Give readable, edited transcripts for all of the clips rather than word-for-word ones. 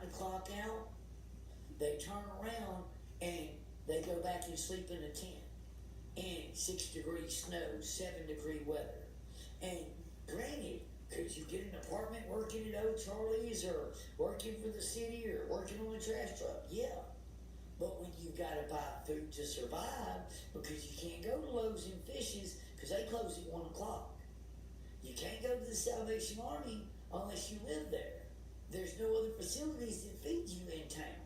time to clock out, they turn around and they go back and sleep in a tent in 6-degree snow, 7-degree weather. And granted, could you get an apartment working at Old Charlie's or working for the city or working on a trash truck? Yeah. But when you gotta buy food to survive, because you can't go to Lowe's and Fish's because they close at 1 o'clock. You can't go to the Salvation Army unless you live there. There's no other facilities that feed you in town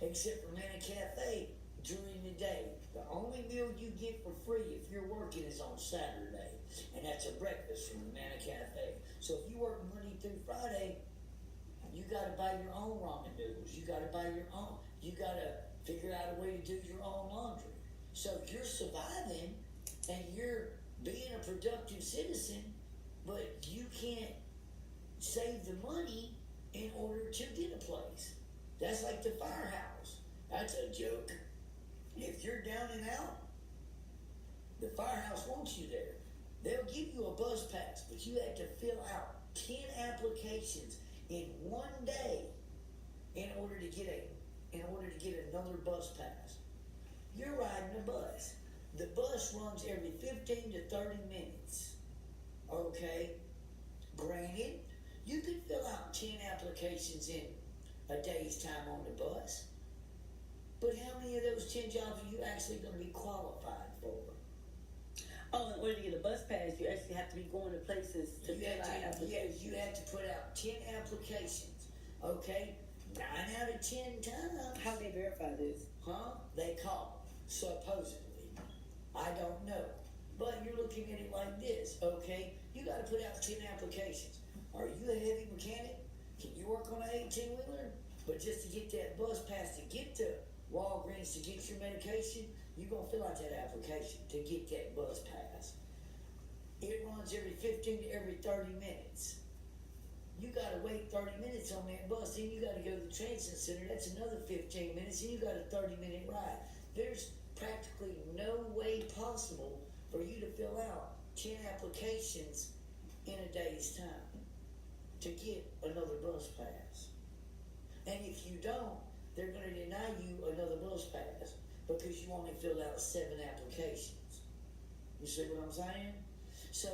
except for Manna Cafe during the day. The only meal you get for free if you're working is on Saturday, and that's a breakfast from the Manna Cafe. So if you work Monday through Friday, you gotta buy your own ramen noodles. You gotta buy your own. You gotta figure out a way to do your own laundry. So you're surviving and you're being a productive citizen, but you can't save the money in order to get a place. That's like the firehouse. That's a joke. If you're down and out, the firehouse wants you there. They'll give you a bus pass, but you have to fill out 10 applications in one day in order to get another bus pass. You're riding a bus. The bus runs every 15 to 30 minutes. Okay? Granted, you could fill out 10 applications in a day's time on the bus. But how many of those 10 jobs are you actually going to be qualified for? Oh, in order to get a bus pass, you actually have to be going to places to fill out applications. Yes, you have to put out 10 applications. Okay? 9 out of 10 times. How do they verify this? Huh? They call, supposedly. I don't know. But you're looking at it like this, okay? You got to put out 10 applications. Are you a heavy mechanic? Can you work on an 18-wheeler? But just to get that bus pass to get to Walgreens to get your medication, you're going to fill out that application to get that bus pass. It runs every 15 to every 30 minutes. You got to wait 30 minutes on that bus, then you got to go to the transit center. That's another 15 minutes, and you got a 30-minute ride. There's practically no way possible for you to fill out 10 applications in a day's time to get another bus pass. And if you don't, they're going to deny you another bus pass because you only filled out 7 applications. You see what I'm saying? So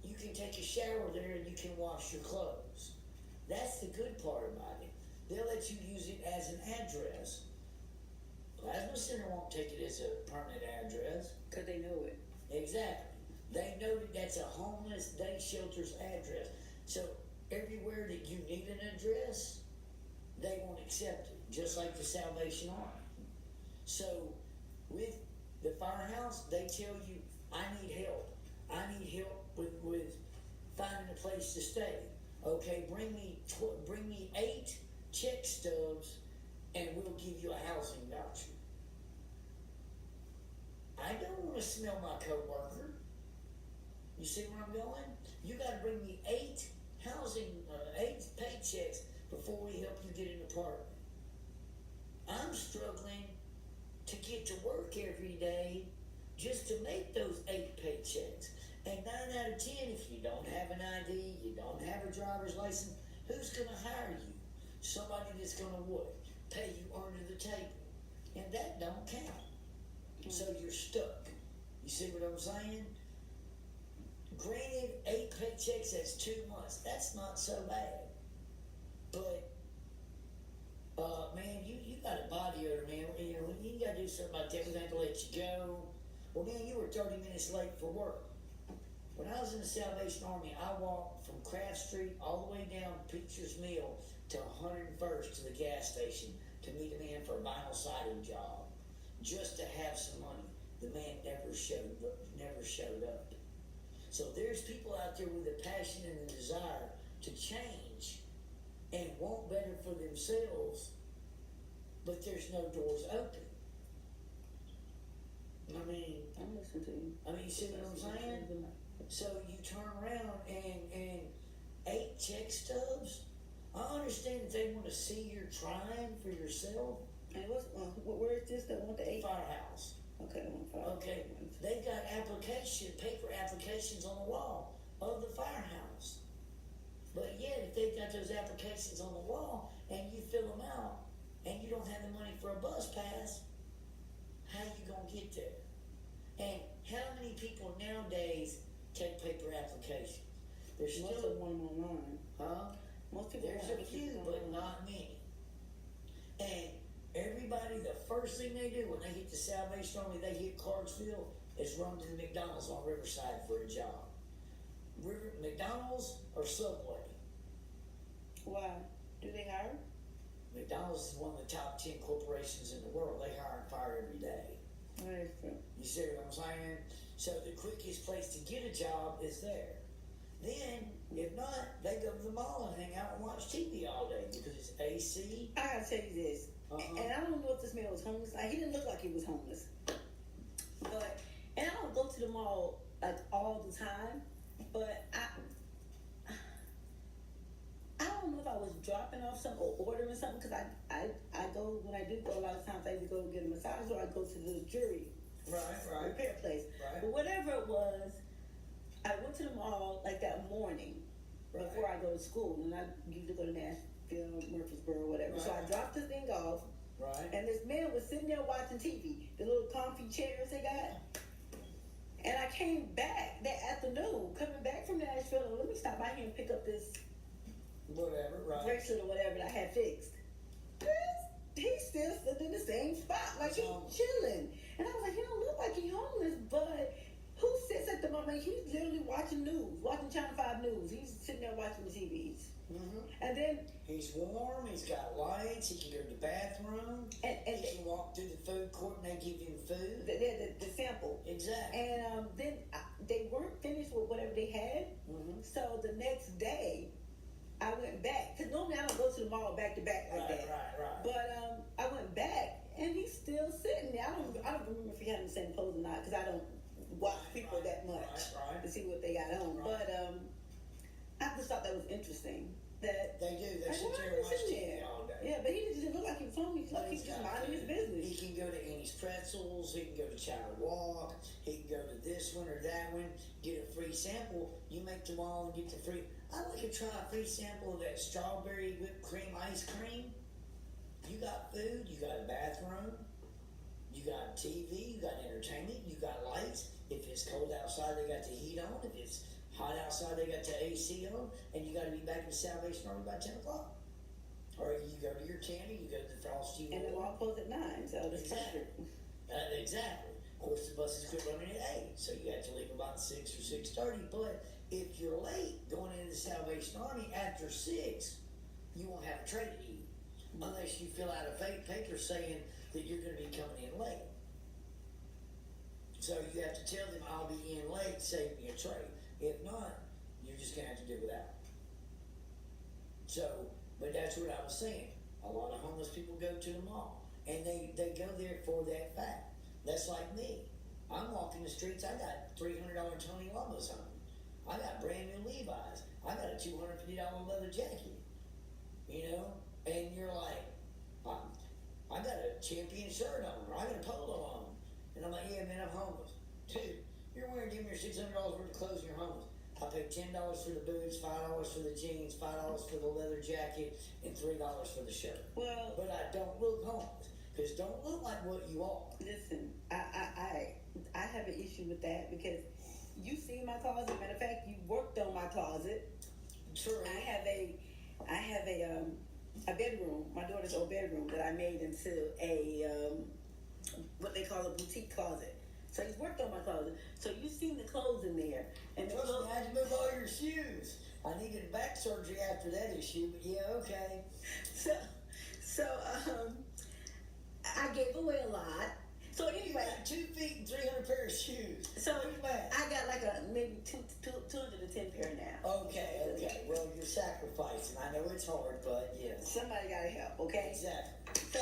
you can take a shower there and you can wash your clothes. That's the good part about it. They'll let you use it as an address. Plasma Center won't take it as a permanent address. Because they know it. Exactly. They know that that's a homeless day shelter's address. So everywhere that you need an address, they won't accept it, just like the Salvation Army. So with the firehouse, they tell you, I need help. I need help with finding a place to stay. Okay, bring me 8 check stubs and we'll give you a housing voucher. I don't want to smell my coworker. You see where I'm going? You got to bring me 8 paychecks before we help you get an apartment. I'm struggling to get to work every day just to make those 8 paychecks. And 9 out of 10, if you don't have an ID, you don't have a driver's license, who's going to hire you? Somebody that's going to what? Pay you under the table. And that don't count. So you're stuck. You see what I'm saying? Granted, 8 paychecks, that's 2 months. That's not so bad. But, man, you got a body odor, man. You know, you got to do something like that. We have to let you go. Well, man, you were 30 minutes late for work. When I was in the Salvation Army, I walked from Craft Street all the way down Preacher's Mill to 101st to the gas station to meet a man for a vinyl siding job, just to have some money. The man never showed up. So there's people out there with a passion and a desire to change and want better for themselves, but there's no doors open. I mean, I'm listening to you. you see what I'm saying? So you turn around and 8 check stubs. I understand that they want to see you're trying for yourself. And where is this? They want the 8? Firehouse. Okay, Okay, they've got paper applications on the wall of the firehouse. But yet, if they've got those applications on the wall and you fill them out and you don't have the money for a bus pass, how you gonna get there? And how many people nowadays take paper applications? There's Most still, of them online. huh? Most people There's have a few, applications but online. not many. And everybody, the first thing they do when they hit the Salvation Army, they hit Clarksville, is run to the McDonald's on Riverside for a job. McDonald's or Subway? Why? Do they hire? McDonald's is one of the top 10 corporations in the world. They hire and fire every day. That is true. You see what I'm saying? So the quickest place to get a job is there. Then, if not, they go to the mall and hang out and watch TV all day because it's AC. I gotta tell you this, and I don't know if this man was homeless. Like, he didn't look like he was homeless. But, and I don't go to the mall like all the time, but I don't know if I was dropping off something or ordering something, because I go, when I do go, a lot of times I either go get a massage or I go to the jewelry Right. repair place. Right. But whatever it was, I went to the mall like that morning before I go to school, and I usually go to Nashville, Murfreesboro, whatever. So I Right. dropped the thing off, Right. and this man was sitting there watching TV, the little comfy chairs they got. And I came back that afternoon, coming back from Nashville, let me stop by here and pick up this Whatever, right. bracelet or whatever that I had fixed. He's still sitting in the same spot, like he's chilling. And I was like, he don't look like he's homeless, but who sits at the moment? He's literally watching news, watching Channel 5 News. He's sitting there watching the TVs. Mm-hmm. And then, He's warm, he's got lights, he can go to the bathroom, and he can walk through the food court and they give him food. the sample. Exactly. And then they weren't finished with whatever they had. Mm-hmm. So the next day, I went back. Because normally I don't go to the mall back to back like that. Right. But I went back, and he's still sitting there. I don't remember if he had the same clothes or not, because I don't watch people that much Right. to see what they got on. Right. But I just thought that was interesting. That They do. They like, sit why there is and watch he TV there? all day. Yeah, but he didn't look like he was homeless. He looked like he was just minding his business. He can go to Annie's Pretzels, he can go to Chowder Walk, he can go to this one or that one, get a free sample. You make them all and get the free. I'd like to try a free sample of that strawberry whipped cream ice cream. You got food, you got a bathroom, you got TV, you got entertainment, you got lights. If it's cold outside, they got the heat on. If it's hot outside, they got the AC on, and you got to be back in the Salvation Army by 10 o'clock. Or you go to your candy, you go to the Frosty. And the mall closed at 9, so it's Exactly. Exactly. Of course, the buses quit running at 8, so you have to leave about 6 or 6:30. But if you're late going into the Salvation Army after 6, you won't have a tray to eat unless you fill out a fake paper saying that you're going to be coming in late. So you have to tell them, I'll be in late, save me a tray. If not, you're just going to have to do without. So, but that's what I was saying. A lot of homeless people go to the mall, and they go there for that fact. That's like me. I'm walking the streets, I got $300 Tony Lambos on. I got brand new Levi's. I got a $250 leather jacket. You know? And you're like, I got a champion shirt on, or I got a polo on. And I'm like, yeah, man, I'm homeless. Dude, you're wearing damn near $600 worth of clothes and you're homeless. I paid $10 for the boots, $5 for the jeans, $5 for the leather jacket, and $3 for the shirt. Well, But I don't look homeless. Because don't look like what you are. listen, I have an issue with that, because you see my closet. Matter of fact, you worked on my closet. True. I have a bedroom, my daughter's old bedroom, that I made into a what they call a boutique closet. So he's worked on my closet. So you've seen the clothes in there, and the Plus, clothes. I had to move all your shoes. I needed back surgery after that issue, but yeah, okay. So I gave away a lot. So You anyway, got 2 feet and 300 pair of shoes. so Where's that? I got like maybe 210 pair now. Okay. Well, you're sacrificing. I know it's hard, but yes. Somebody gotta help, okay? Exactly. So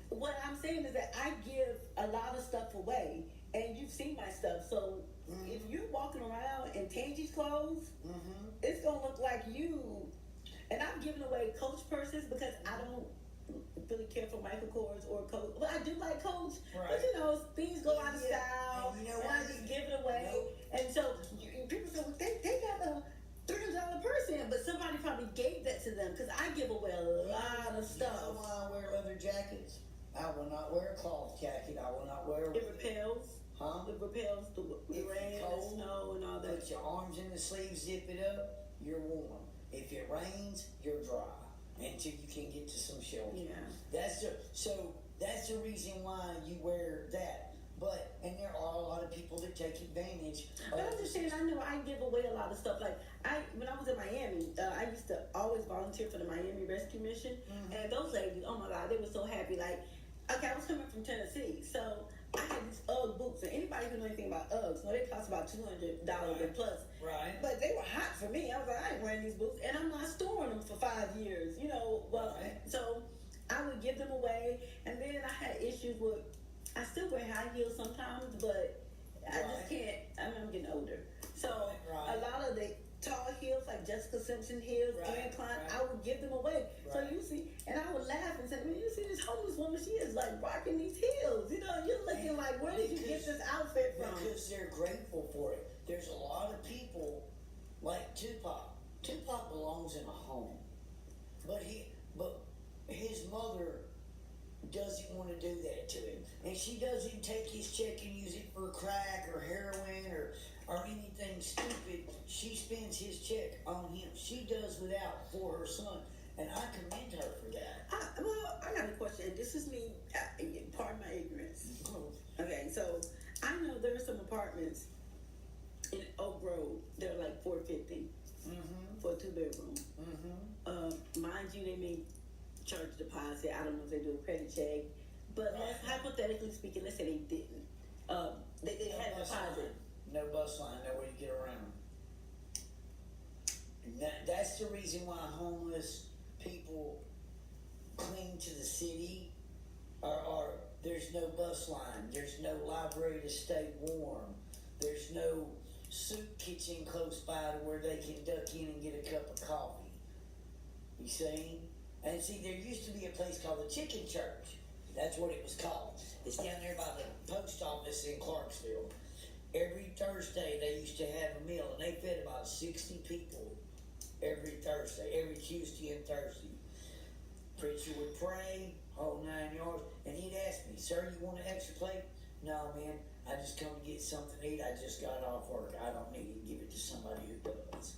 what I'm saying is that I give a lot of stuff away, and you've seen my stuff. So if you're walking around in Tangi's clothes, Mm-hmm. it's gonna look like you. And I'm giving away Coach purses because I don't really care for Michael Kors or Coach. Well, I do like Coach, Right. but you know, things go out of Yeah, style, and you know and what? I just give it away. Nope. And so people say, well, they got a $300 purse in, but somebody probably gave that to them because I give away a lot of You know stuff. why I wear leather jackets? I will not wear a cloth jacket. I will not wear. It repels. Huh? It repels the If rain it's and cold, snow and all that. Put your arms in the sleeves, zip it up. You're warm. If it rains, you're dry until you can get to some shelter. Yeah. That's the reason why you wear that. But and there are a lot of people that take advantage. But I'm just saying, I know I give away a lot of stuff. Like when I was in Miami, I used to always volunteer for the Miami Rescue Mission, and those ladies, oh my God, they were so happy. Like, okay, I was coming from Tennessee, so I had these UGG boots, and anybody who knows anything about UGGs, know they cost about $200 and plus. Right. But they were hot for me. I was like, I ain't wearing these boots, and I'm not storing them for 5 years. You know, well, Right. so I would give them away, and then I had issues with. I still wear high heels sometimes, but I just can't. I mean, I'm getting older, so Right. a lot of the tall heels, like Jessica Simpson heels, Right, and Klein, right. I would give them away. So Right. you see, and I would laugh and say, "Man, you see this homeless woman? She is like rocking these heels. You know, you're looking like, where did you get this outfit from?" Because they're grateful for it. There's a lot of people like Tupac. Tupac belongs in a home, but his mother doesn't want to do that to him, and she doesn't take his check and use it for crack or heroin or anything stupid. She spends his check on him. She does without for her son, and I commend her for that. I got a question. And this is me. Pardon my ignorance. Okay, so I know there are some apartments in Oak Grove. They're like $450 for a 2-bedroom. Mind you, they may charge a deposit. I don't know if they do a credit check, but let's hypothetically speaking, let's say they didn't. They No had a bus deposit. line. No bus line, no way to get around. And that's the reason why homeless people cling to the city, or there's no bus line, there's no library to stay warm, there's no soup kitchen close by to where they can duck in and get a cup of coffee. You see? And see, there used to be a place called the Chicken Church. That's what it was called. It's down there by the post office in Clarksville. Every Thursday they used to have a meal, and they fed about 60 people every Thursday, every Tuesday and Thursday. Preacher would pray, whole 9 yards, and he'd ask me, "Sir, you want an extra plate?" "No, man, I just come to get something to eat. I just got off work. I don't need it. Give it to somebody who does."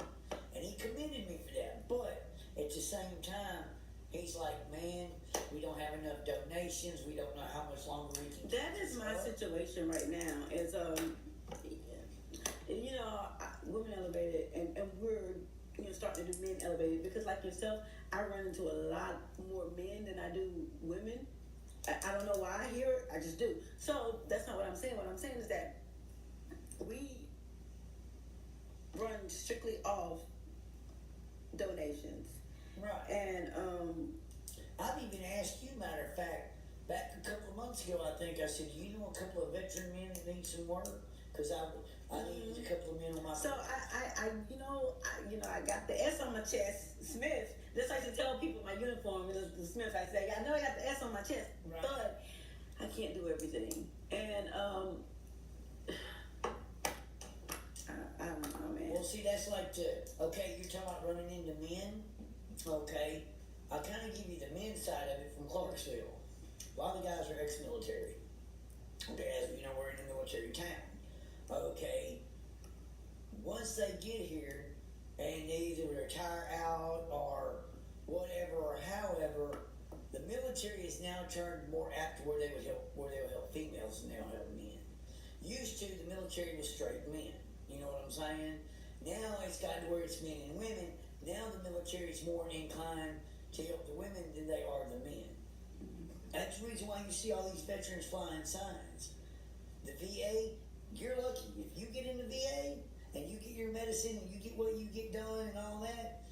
And he commended me for that. But at the same time, he's like, "Man, we don't have enough donations. We don't know how much longer we can." That is my situation right now. Is you know, women elevated, and we're starting to do men elevated because, like yourself, I run into a lot more men than I do women. I don't know why I hear it. I just do. So that's not what I'm saying. What I'm saying is that we run strictly off donations. Right. And I've even asked you, matter of fact, back a couple of months ago, I think I said, "Do you know a couple of veteran men that need some work?" Because I needed a couple of men on my. So I got the S on my chest, Smith. Just like to tell people my uniform is the Smith. I say, I know I got the S on my chest, Right. but I can't do everything. And I don't know, man. Well, see, that's like okay, you're talking about running into men. Okay, I'll kind of give you the men's side of it from Clarksville. A lot of the guys are ex-military. Okay, as you know, we're in a military town. Okay, once they get here and they either retire out or whatever or however, the military is now turned more apt to where they would help females and they'll help men. Used to, the military was straight men. You know what I'm saying? Now it's gotten to where it's men and women. Now the military is more inclined to help the women than they are the men. That's the reason why you see all these veterans flying signs. The VA, you're lucky. If you get in the VA and you get your medicine and you get what you get done and all that,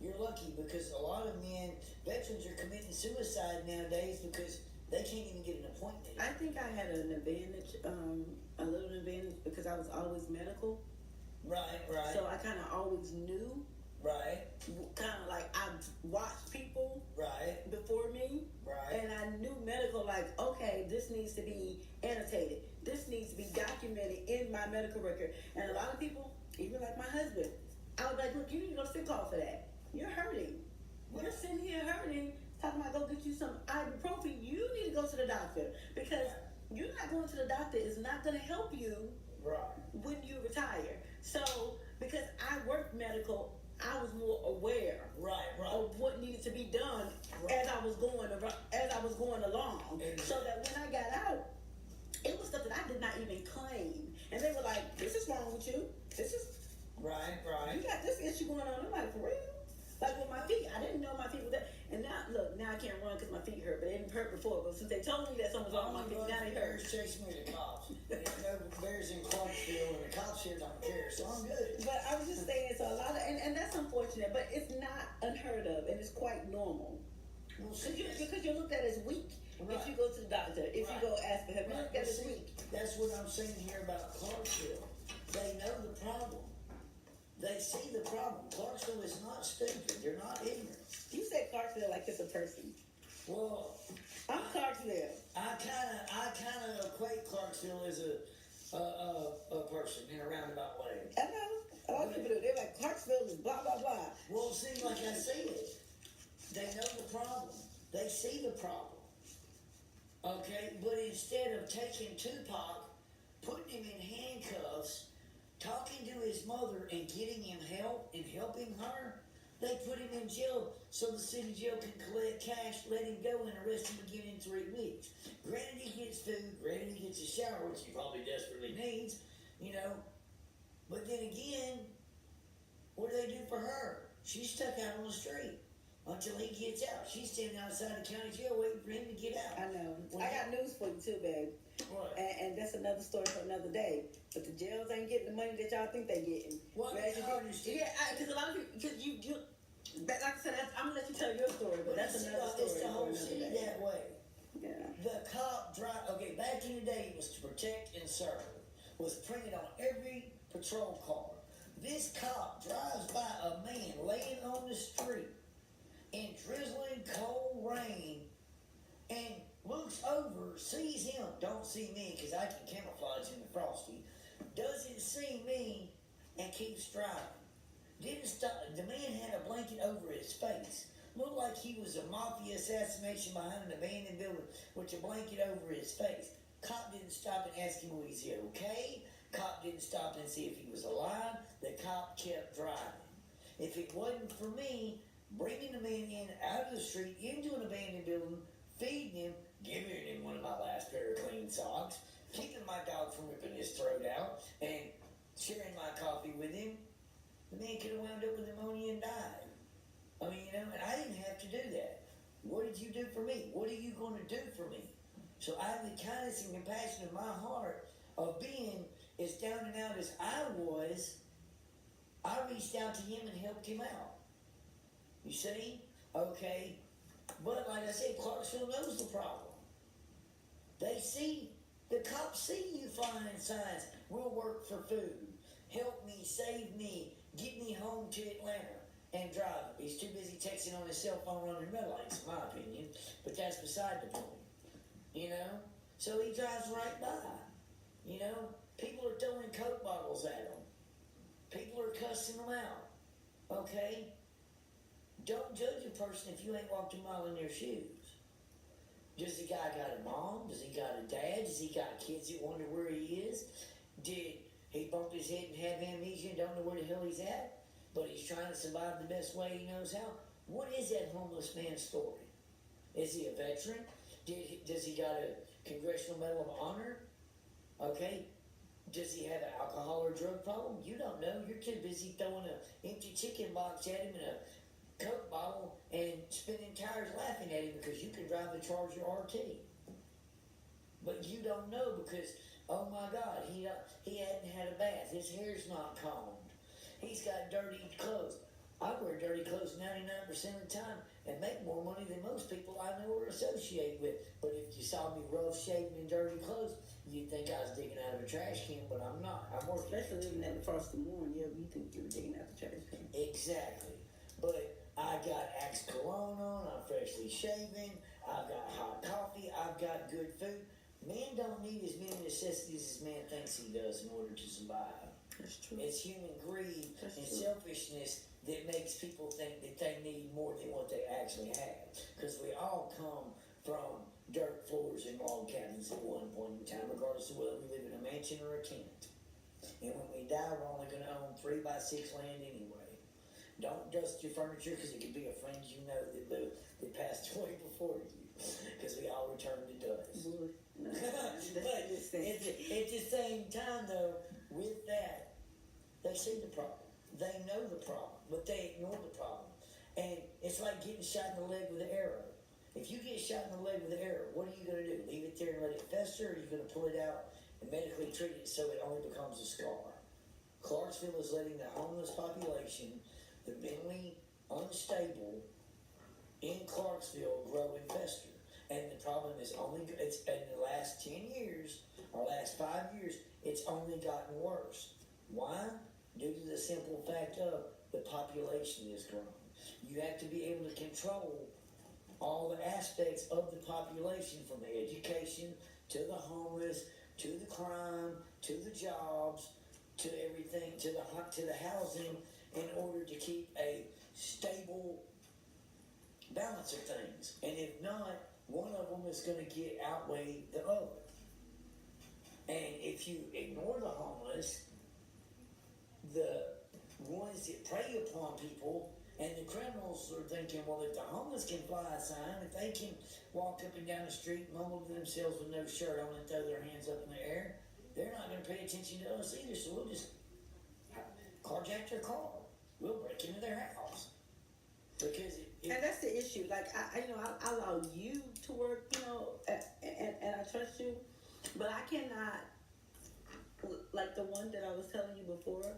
you're lucky because a lot of veterans are committing suicide nowadays because they can't even get an appointment. I think I had an advantage, a little advantage because I was always medical. Right. So I kind of always knew. Right. Kind of like I watched people Right. before me. Right. And I knew medical, like, okay, this needs to be annotated. This needs to be documented in my medical record. And a lot of people, even like my husband, I was like, look, you need to go sick call for that. You're hurting. the doctor because you're not going to the doctor is not going to help you Right. when you retire. So because I worked medical, I was more aware Right. of what needed to be done as I was going along. So that when I got out, it was stuff that I did not even claim, and they were like, "This is wrong with you. This is Right. you got this issue going on." I'm like, "For real?" Like with my feet, I didn't know my feet were that. And now, look, now I can't run because my feet hurt, but it didn't hurt before. But since they told me that something was wrong with my feet, now they hurt. Bears chasing me to cops. There's no bears in Clarksville, and the cops here don't care, so I'm good. But I was just saying, so a lot of, and that's unfortunate, but it's not unheard of, and it's quite normal. Well, Because you're looked at as weak if you go to the doctor, if you go ask for help, you're looked at as weak. That's what I'm saying here about Clarksville. They know the problem. They see the problem. Clarksville is not stupid. They're not ignorant. You said Clarksville like it's a person. Well, I'm Clarksville. I kind of equate Clarksville as a person in a roundabout way. I know. A lot of people do. They're like, Clarksville is blah, blah, blah. Well, see, like I said, they know the problem. They see the problem. Okay, but instead of taking Tupac, putting him in handcuffs, talking to his mother and getting him help and helping her, they put him in jail so the city jail can collect cash, let him go, and arrest him again in 3 weeks. Granted, he gets food, granted, he gets a shower, which he probably desperately needs, you know. But then again, what do they do for her? She's stuck out on the street until he gets out. She's standing outside the county jail waiting for him to get out. I know. I got news for you too, babe. What? And that's another story for another day. But the jails ain't getting the money that y'all think they getting. What? Yeah, because a lot of people, because you, like I said, I'm gonna let you tell your story, but that's another story. It's the whole for another city day. that way. Yeah. The cop okay, back in the day it was to protect and serve. Was printed on every patrol car. This cop drives by a man laying on the street in drizzling cold rain and looks over, sees him, don't see me because I can camouflage in the frosty, doesn't see me and keeps driving. Didn't stop. The man had a blanket over his face. Looked like he was a mafia assassination behind an abandoned building with a blanket over his face. Cop didn't stop and ask him, was he okay? Cop didn't stop and see if he was alive. The cop kept driving. If it wasn't for me bringing the man in out of the street into an abandoned building, feeding him, giving him one of my last pair of clean socks, keeping my dog from ripping his throat out, and sharing my coffee with him, the man could have wound up with pneumonia and died. I mean, you know, and I didn't have to do that. What did you do for me? What are you going to do for me? So I have the kindness and compassion in my heart of being as down and out as I was. I reached out to him and helped him out. You see? Okay. But like I said, Clarksville knows the problem. They see, the cops see you flying signs, we'll work for food, help me, save me, get me home to Atlanta, and drive him. He's too busy texting on his cell phone running red lights, in my opinion, but that's beside the point. You know? So he drives right by. You know? People are throwing Coke bottles at him. People are cussing them out. Okay? Don't judge a person if you ain't walked a mile in their shoes. Does the guy got a mom? Does he got a dad? Does he got kids that wonder where he is? Did he bump his head and have amnesia and don't know where the hell he's at? But he's trying to survive the best way he knows how? What is that homeless man's story? Is he a veteran? Does he got a Congressional Medal of Honor? Okay. Does he have an alcohol or drug problem? You don't know. You're too busy throwing an empty chicken box at him and a Coke bottle and spinning tires laughing at him because you can drive the Charger RT. But you don't know because, oh my God, he hadn't had a bath. His hair's not combed. He's got dirty clothes. I wear dirty clothes 99% of the time and make more money than most people I know or associate with. But if you saw me rough shaven in dirty clothes, you'd think I was digging out of a trash can, but I'm not. I'm working. Especially living at the Frosty Moon, yeah, you think you were digging out the trash can. Exactly. But I got Axe cologne on, I'm freshly shaven, I've got hot coffee, I've got good food. Man don't need as many necessities as man thinks he does in order to survive. That's true. It's human greed That's and true. selfishness that makes people think that they need more than what they actually have. Because we all come from dirt floors and all counties at one point in time, regardless of whether we live in a mansion or a tent. And when we die, we're only going to own 3x6 land anyway. Don't dust your furniture because it could be a friend you know that passed away before you, because we all return to dust. No, But at the same time, though, with that, they see the problem. They know the problem, but they ignore the problem. And it's like getting shot in the leg with an arrow. If you get shot in the leg with an arrow, what are you going to do? Leave it there and let it fester, or are you going to pull it out and medically treat it so it only becomes a scar? Clarksville is letting the homeless population, the mentally unstable in Clarksville, grow and fester. And the problem is it's in the last 10 years, or last 5 years, it's only gotten worse. Why? Due to the simple fact of the population is growing. You have to be able to control all the aspects of the population, from the education to the homeless, to the crime, to the jobs, to everything, to the housing, in order to keep a stable balance of things. And if not, one of them is going to outweigh the other. And if you ignore the homeless, the ones that prey upon people, and the criminals are thinking, well, if the homeless can fly a sign, if they can walk up and down the street, mumble to themselves with no shirt on and throw their hands up in the air, they're not going to pay attention to us either. So we'll just carjack their car. We'll break into their house. Because and that's the issue. Like, I allow you to work, and I trust you, but I cannot, like the one that I was telling you before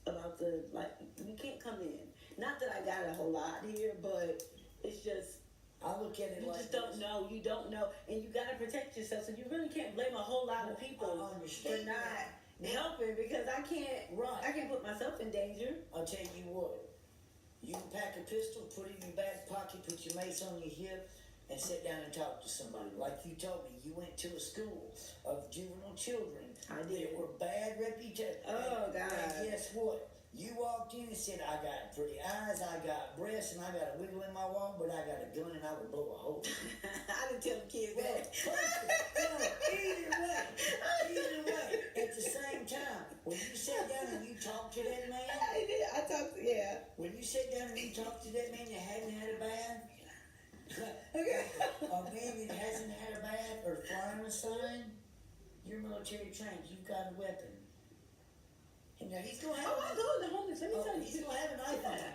about you can't come in. Not that I got a whole lot here, but it's just, I look at it you like just don't know. You don't know, and you gotta protect yourself. So you really can't blame a whole lot of people for not helping, because I can't. Right. I can't put myself in danger. I'll tell you what. You can pack a pistol, put it in your back pocket, put your mace on your hip, and sit down and talk to somebody. Like you told me, you went to a school of juvenile children. I did. That were bad reputation. Oh, God. And guess what? You walked in and said, I got pretty eyes, I got breasts, and I got a wiggle in my wall, but I got a gun and I would blow a hole. I didn't tell the kids that. Either way, at the same time, when you sat down and you talked to that man, I did. I talked to, yeah. when you sat down and you talked to that man that hadn't had a bath, Okay. a man that hasn't had a bath or flying a sign, you're military trained, you've got a weapon. And now he's gonna have I go to the homeless. Let me tell you. he's gonna have a knife on him.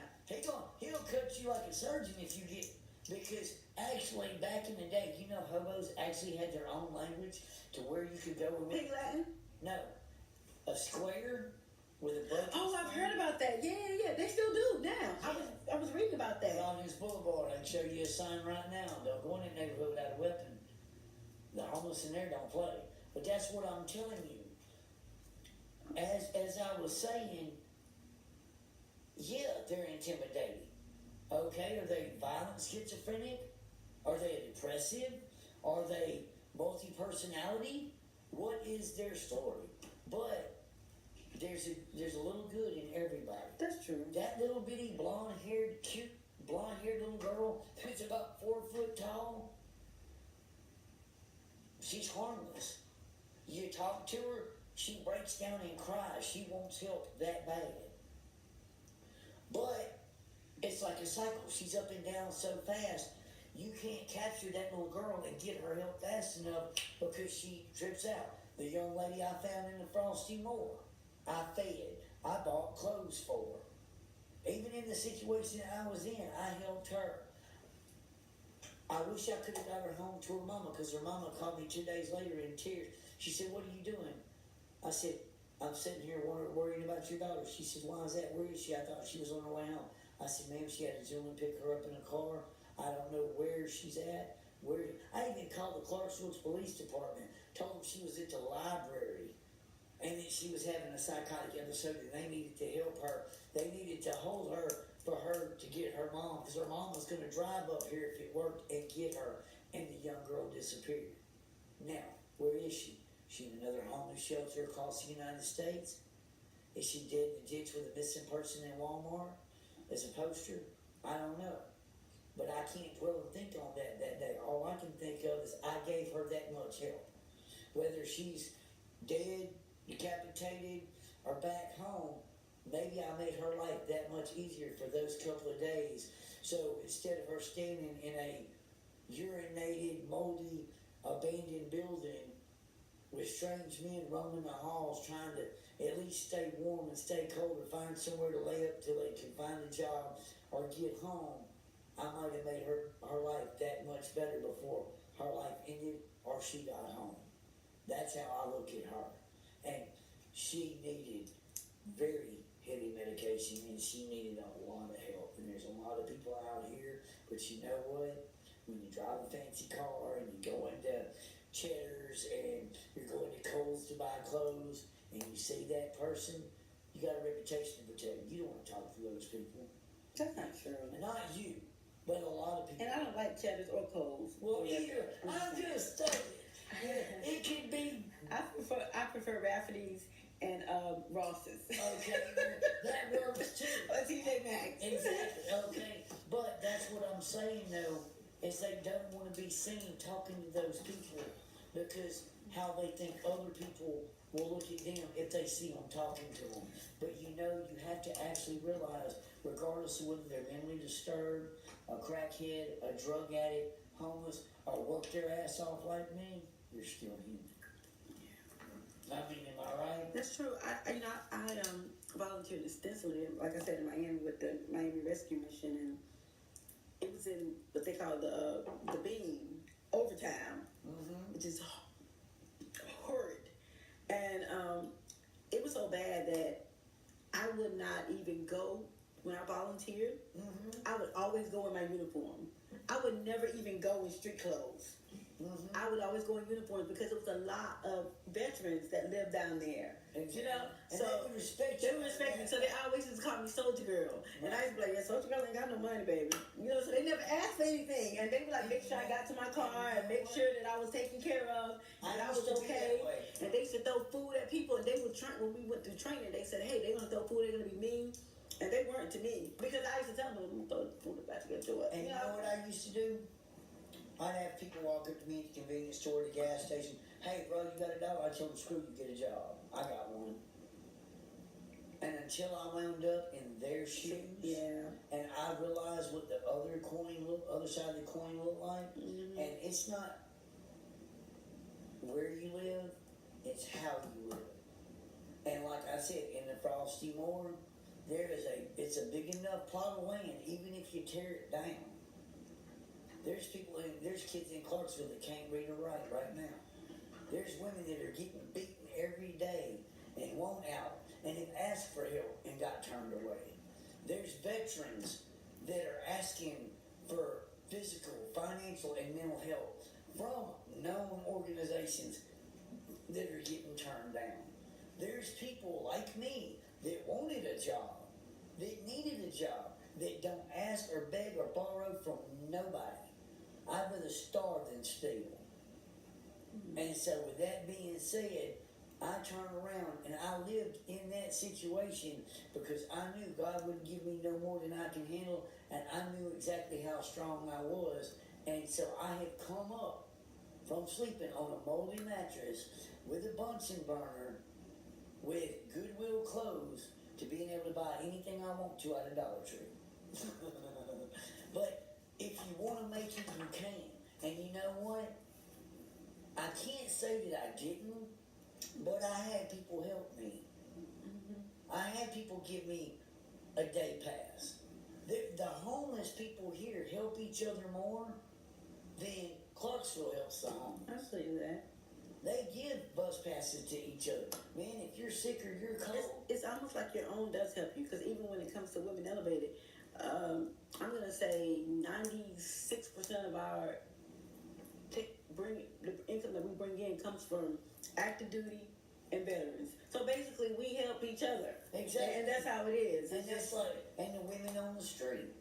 He'll cut you like a surgeon if you get, because actually back in the day, hobos actually had their own language to where you could go with Pig Latin? no, a square with a bunch. Oh, I've heard about that. Yeah. They still do now. I was reading about that. On this boulevard, I can show you a sign right now. Don't go in that neighborhood without a weapon. The homeless in there don't play. But that's what I'm telling you. As I was saying, yeah, they're intimidating. Okay, are they violent schizophrenic? Are they depressive? Are they multi-personality? What is their story? But there's a little good in everybody. That's true. That little bitty cute blonde-haired little girl who's about 4 foot tall, she's harmless. You talk to her, she breaks down and cries. She wants help that bad. But it's like a cycle. She's up and down so fast, you can't capture that little girl and get her help fast enough because she trips out. The young lady I found in the Frosty Moor, I fed. I bought clothes for her. Even in the situation that I was in, I helped her. I wish I could have got her home to her mama, because her mama called me 2 days later in tears. She said, "What are you doing?" I said, "I'm sitting here worrying about your daughter." She said, "Why is that? Where is she?" I thought she was on her way home. I said, "Ma'am, she had a gentleman pick her up in a car. I don't know where she's at." I even called the Clarksville Police Department, told them she was at the library, and that she was having a psychotic episode, and they needed to help her. They needed to hold her for her to get her mom, because her mom was going to drive up here if it worked and get her, and the young girl disappeared. Now, where is she? She in another homeless shelter across the United States? Is she dead in the ditch with a missing person in Walmart as a poster? I don't know. But I can't dwell and think on that day. All I I can think of is I gave her that much help. Whether she's dead, decapitated, or back home, maybe I made her life that much easier for those couple of days. So instead of her standing in a urinated, moldy, abandoned building with strange men roaming the halls trying to at least stay warm and stay cold or find somewhere to lay up till they can find a job or get home, I might have made her life that much better before her life ended or she got home. That's how I look at her. And she needed very heavy medication and she needed a lot of help. And there's a lot of people out here, but you know what? When you drive a fancy car and you go into Cheddar's and you're going to Kohl's to buy clothes and you see that person, you got a reputation to protect. You don't want to talk to those people. That's not true. And not you, but a lot of people. And I don't like Cheddar's or Kohl's. Well, either. I'm just saying. It can be. I prefer Rafferty's and Ross's. Okay, that works too. Or TJ Maxx. Exactly. Okay, but that's what I'm saying though, is they don't want to be seen talking to those people because how they think other people will look at them if they see them talking to them. But you know, you have to actually realize, regardless of whether they're mentally disturbed, a crackhead, a drug addict, homeless, or work their ass off like me, you're still human. I mean, am I right? That's true. I volunteered extensively, like I said, in Miami with the Miami Rescue Mission, and it was in what they call the beam overtime, which is horrid. And it was so bad that I would not even go when I volunteered. I would always go in my uniform. I would never even go in street clothes. I would always go in uniforms because it was a lot of veterans that lived down there. Exactly. You know, and so they would respect you. They would respect me, so they always just called me Soldier Girl. And I was like, yeah, Soldier Girl ain't got no money, baby. You know, so they never asked for anything. And they would like make sure I got to my car and make sure that I was taken care of and I was okay. And they used to throw food at people, and they would when we went through training, they said, hey, they're gonna throw food, they're gonna be mean. And they weren't to me because I used to tell them, I'm gonna throw the food back to get to it. And you know what I used to do? I'd have people walk up to me at the convenience store, the gas station. Hey, bro, you got $1? I told them, screw you, get a job. I got one. And until I wound up in their shoes, and I realized what the other side of the coin looked like, and it's not where you live, it's how you live. And like I said, in the Frosty Moor, it's a big enough plot of land, even if you tear it down. There's kids in Clarksville that can't read or write right now. There's women that are getting beaten every day and won't out and have asked for help and got turned away. There's veterans that are asking for physical, financial, and mental help from known organizations that are getting turned down. There's people like me that wanted a job, that needed a job, that don't ask or beg or borrow from nobody. I'd rather starve than steal. And so with that being said, I turned around and I lived in that situation because I knew God wouldn't give me no more than I can handle, and I knew exactly how strong I was. And so I have come up from sleeping on a moldy mattress with a Bunsen burner, with Goodwill clothes, to being able to buy anything I want to at a Dollar Tree. But if you want to make it, you can. And you know what? I can't say that I didn't, but I had people help me. I had people give me a day pass. The homeless people here help each other more than Clarksville helps the homeless. I'll tell you that. They give bus passes to each other. Man, if you're sick or you're cold. It's almost like your own does help you, because even when it comes to Women Elevated, I'm going to say 96% of our the income that we bring in comes from active duty and veterans. So basically, we help each other. Exactly. And that's how it is. And that's like, and the women on the street.